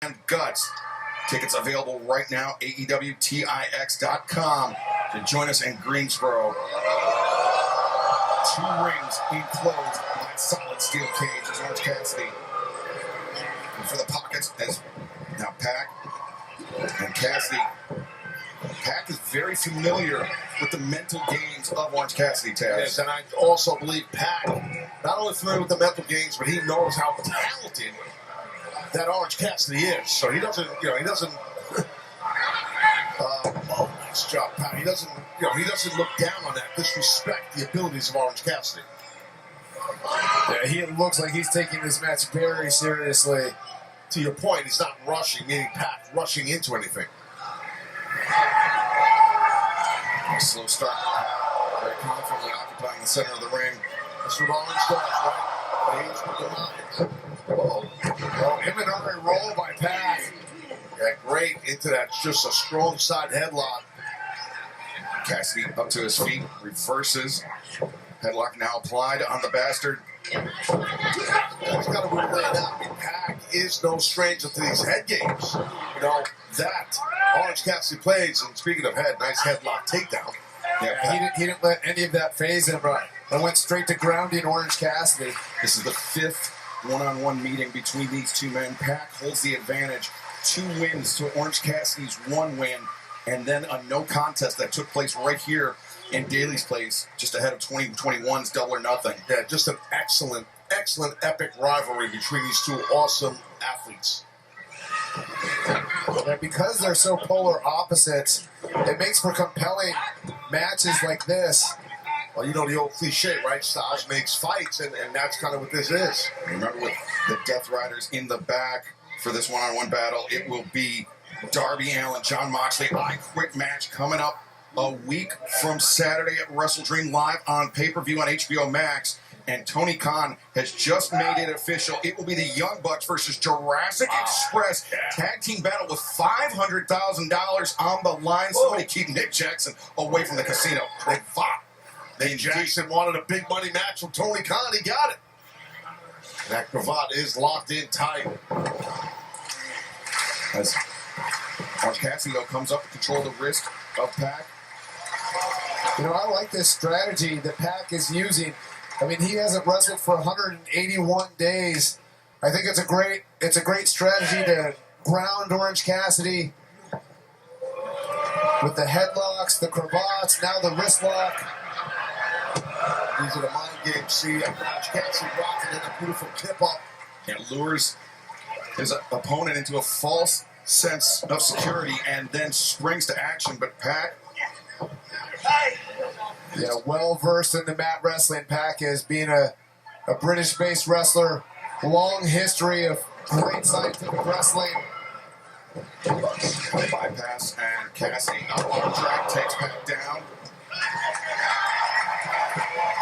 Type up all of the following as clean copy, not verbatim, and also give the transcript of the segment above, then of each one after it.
and Guts. Tickets available right now, AEWTIX.com, to join us in Greensboro. 2 rings enclosed by solid steel cage as Orange Cassidy. And for the pockets, as now Pac and Cassidy. Pac is very familiar with the mental games of Orange Cassidy, Taz. Yes, and I also believe Pac not only familiar with the mental games, but he knows how talented that Orange Cassidy is. So he doesn't, nice job, Pat. He doesn't look down on that, disrespect the abilities of Orange Cassidy. Yeah, he looks like he's taking this match very seriously. To your point, he's not rushing, meaning Pat rushing into anything. A slow start. Very confidently occupying the center of the ring. That's what Orange does, right? Plays with the mind. Oh, Imanari roll by Pat. Yeah, great into that, just a strong side headlock. Cassidy up to his feet, reverses. Headlock now applied on the bastard. He's got to really lay it out. I mean, Pac is no stranger to these head games. That Orange Cassidy plays, and speaking of head, nice headlock takedown. Yeah, he didn't let any of that phase him, but went straight to grounding Orange Cassidy. This is the 5th one-on-one meeting between these two men. Pac holds the advantage. 2 wins to Orange Cassidy's 1 win, and then a no contest that took place right here in Daly's place, just ahead of 2021's Double or Nothing. Yeah, just an excellent, epic rivalry between these 2 awesome athletes. And because they're so polar opposites, it makes for compelling matches like this. Well, the old cliche, right? Stars makes fights, and that's kind of what this is. Remember, with the Death Riders in the back for this one-on-one battle, it will be Darby Allin, Jon Moxley, I Quit match coming up a week from Saturday at WrestleDream Live on pay-per-view on HBO Max. And Tony Khan has just made it official. It will be the Young Bucks versus Jurassic Express tag team battle with $500,000 on the line. Somebody keep Nick Jackson away from the casino. They fought. Jackson wanted a big money match from Tony Khan. He got it. That cravat is locked in tight. As Orange Cassidy, though, comes up to control the wrist of Pac. I like this strategy that Pac is using. I mean, he hasn't wrestled for 181 days. I think it's a great strategy to ground Orange Cassidy with the headlocks, the cravats, now the wrist lock. These are the mind games. See, Orange Cassidy rocking in a beautiful tip up. And lures his opponent into a false sense of security and then springs to action. But Pac, well versed in the mat wrestling. Pac is being a British-based wrestler, long history of great scientific wrestling. Bypass, and Cassidy up on track takes Pac down.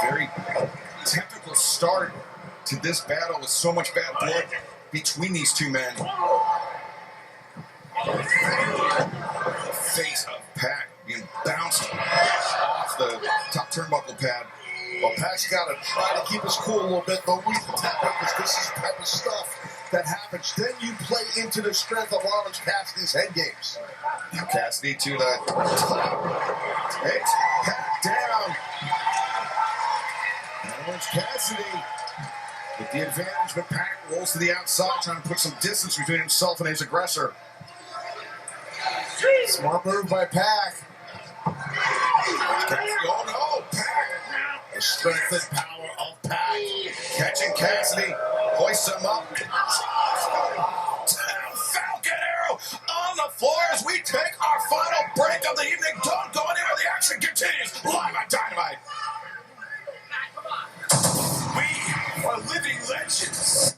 Very typical start to this battle with so much bad blood between these 2 men. The face of Pac being bounced off the top turnbuckle pad. Well, Pac's got to try to keep his cool a little bit, but we tap it because this is the type of stuff that happens. Then you play into the strength of Orange Cassidy's head games. Now Cassidy to the top. Takes Pac down. And Orange Cassidy with the advantage, but Pac rolls to the outside, trying to put some distance between himself and his aggressor. Smart move by Pac. Oh no, Pac! The strength and power of Pac. Catching Cassidy, hoists him up. Falcon Arrow on the floor as we take our final break of the evening. Don't go anywhere, the action continues live on Dynamite. We are living legends.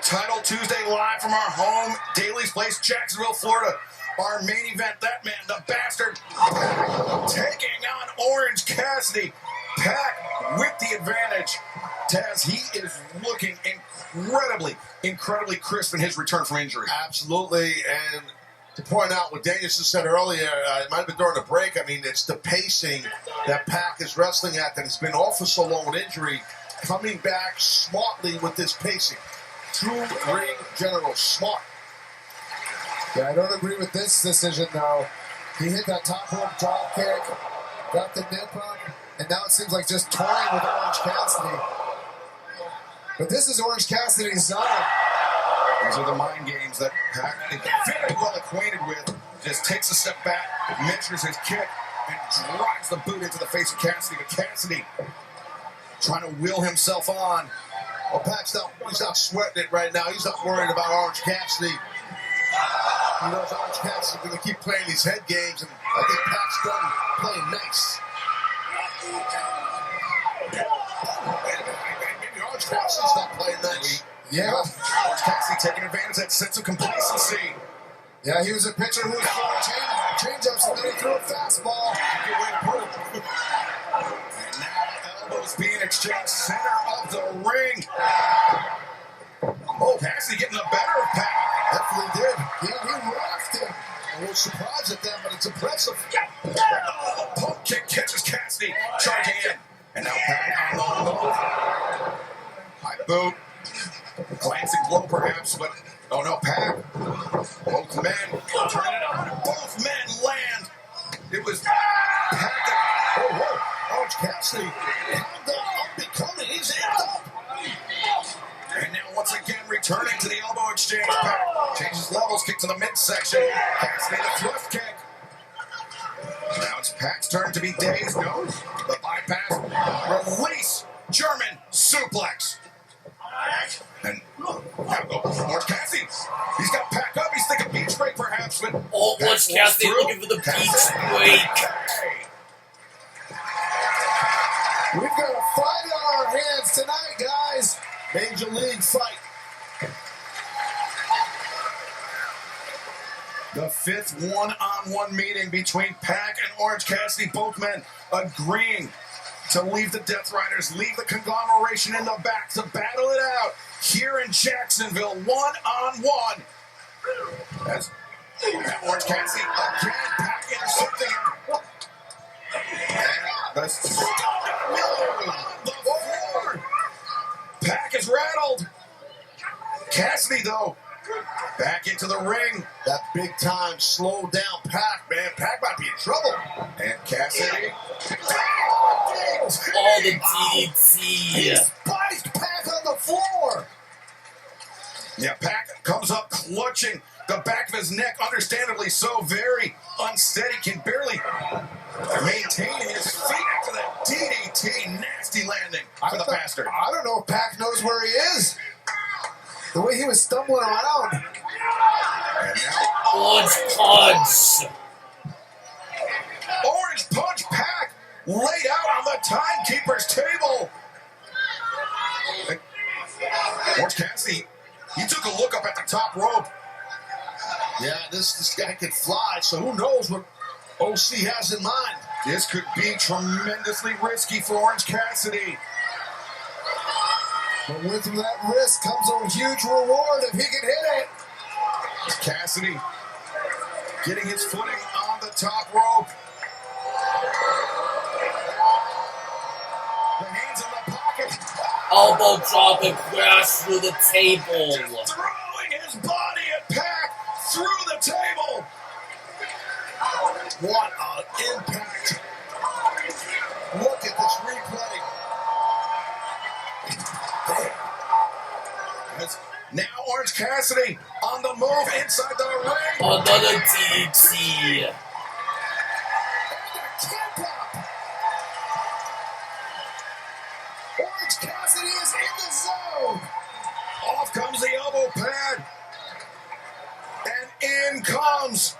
Title Tuesday live from our home, Daly's Place, Jacksonville, Florida. Our main event, that man, the bastard, taking on Orange Cassidy. Pac with the advantage. Taz, he is looking incredibly crisp in his return from injury. Absolutely, and to point out what Danielson said earlier. It might have been during the break. I mean, it's the pacing that Pac is wrestling at that has been off for so long with injury. Coming back smartly with this pacing. True ring general, smart. Yeah, I don't agree with this decision, though. He hit that top rope drop kick, got the nip up, and now it seems like just toying with Orange Cassidy. But this is Orange Cassidy's zone. These are the mind games that Pac is very well acquainted with. Just takes a step back, measures his kick, and drives the boot into the face of Cassidy. But Cassidy trying to will himself on. Well, Pac's he's not sweating it right now. He's not worried about Orange Cassidy. He knows Orange Cassidy's going to keep playing these head games, and I think Pac's done playing nice. Maybe Orange Cassidy's not playing nice. Yeah. Orange Cassidy taking advantage of that sense of complacency. Yeah, he was a pitcher who was throwing change-ups, and then he threw a fastball. Good way to put it. And now elbows being exchanged center of the ring. Oh, Cassidy getting the better of Pac. Definitely did. Yeah, he rocked him. A little surprised at that, but it's impressive. Oh, pump kick catches Cassidy, charging in. And now Pac on the move. High boot. Glancing blow perhaps, but oh no, Pac. Both men turning it on. Both men land. It was Pac that. Oh, whoa. Orange Cassidy. Unbecoming. He's amped up. And now once again returning to the elbow exchange. Pac changes levels, kick to the midsection. Cassidy the thrust kick. Now it's Pac's turn to be dazed. No, the bypass. Release. German suplex. And now go Orange Cassidy. He's got Pac up. He's thinking beach break perhaps. But Oh, Orange Cassidy looking for the beach break. We've got a fight on our hands tonight, guys. Major league fight. The fifth one-on-one meeting between Pac and Orange Cassidy. Both men agreeing to leave the Death Riders, leave the conglomeration in the back to battle it out here in Jacksonville, one-on-one. As Orange Cassidy again, Pac intercepting him. And the floor. Pac is rattled. Cassidy, though, back into the ring. That big time slow down Pac, man. Pac might be in trouble. And Cassidy. Oh, the DDT. Spiked Pac on the floor. Yeah, Pac comes up clutching the back of his neck, understandably so, very unsteady, can barely maintain his feet after that DDT. Nasty landing for the bastard. I don't know if Pac knows where he is. The way he was stumbling around. And now, Orange punch. Orange punch Pac laid out on the timekeeper's table. And Orange Cassidy, he took a look up at the top rope. Yeah, this guy can fly, so who knows what OC has in mind. This could be tremendously risky for Orange Cassidy. But with that risk comes a huge reward if he can hit it. Cassidy getting his footing on the top rope. The hands in the pocket. Elbow drop and crash through the table. Just throwing his body at Pac through the table. What an impact. Look at this replay. As now Orange Cassidy on the move inside the ring. Another DDT. Orange Cassidy is in the zone. Off comes the elbow pad. And in comes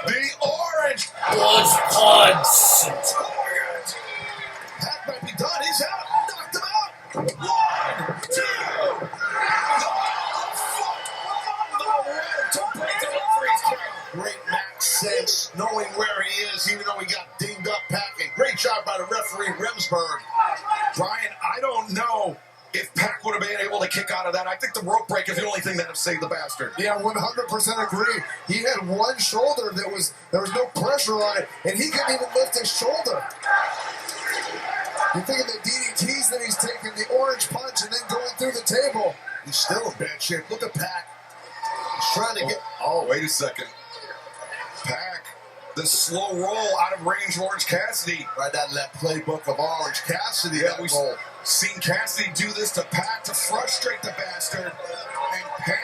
the orange Orange punch. target. Pac might be done. He's out. Knocked him out. 1, 2. The rope to break the referee's count. Great Max sense, knowing where he is, even though he got dinged up, Pac. And great job by the referee, Remsburg. Brian, I don't know if Pac would have been able to kick out of that. I think the rope break is the only thing that have saved the bastard. Yeah, 100% agree. He had one shoulder there was no pressure on it, and he couldn't even lift his shoulder. You're thinking the DDTs that he's taking, the orange punch, and then going through the table. He's still in bad shape. Look at Pac. He's trying to get. Oh, wait a second. Pac, the slow roll out of range of Orange Cassidy. Right out of that playbook of Orange Cassidy. Yeah, that we've roll. seen Cassidy do this to Pac to frustrate the bastard. And Pac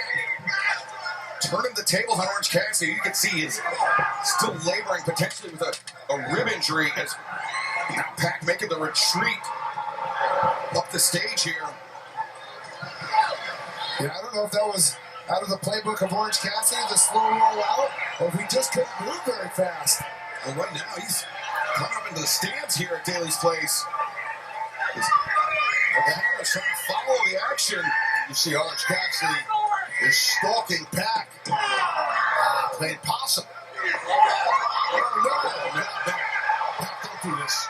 turning the tables on Orange Cassidy. You can see he's still laboring potentially with a rib injury as now Pac making the retreat up the stage here. Yeah, I don't know if that was out of the playbook of Orange Cassidy, the slow roll out, or if he just couldn't move very fast. And right now he's coming up into the stands here at Daly's Place. Havana's trying to follow the action. You see Orange Cassidy is stalking Pac. Playing possum. Oh, no. Pac, don't do this.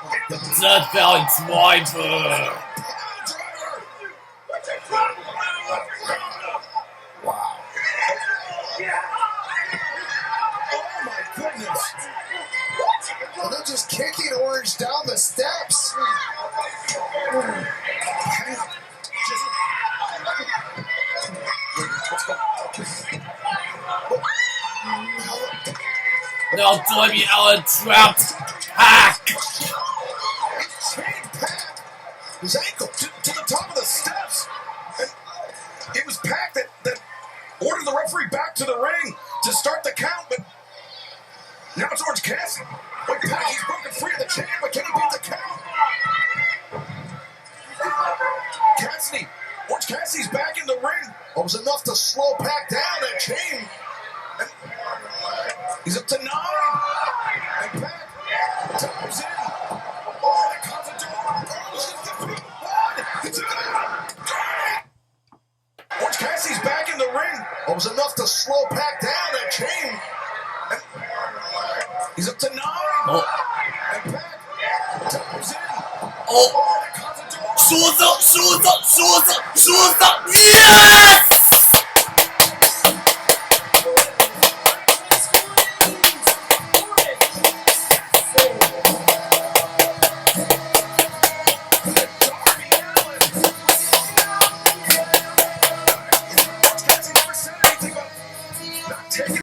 Oh, my God. Das war ein Zweifel. Wow. Oh my goodness. And they're just kicking Orange down the steps. Now Darby Allin trapped Pac. It's chained Pac, his ankle, to the top of the steps. And it was Pac that ordered the referee back to the ring to start the count, but now it's Orange Cassidy. But Pac, he's broken free of the chain, but can he beat the count? Cassidy, Orange Cassidy's back in the ring. It was enough to slow Pac down that chain. And he's up to 9. And Pac dives in. Oh, that causes a door. Oh, this is defeat. One. It's a Orange Cassidy's back in the ring. It was enough to slow Pac down that chain. And he's up to 9. Oh, And Pac dives in. oh, Oh, that causes a door. Shoulder, yes!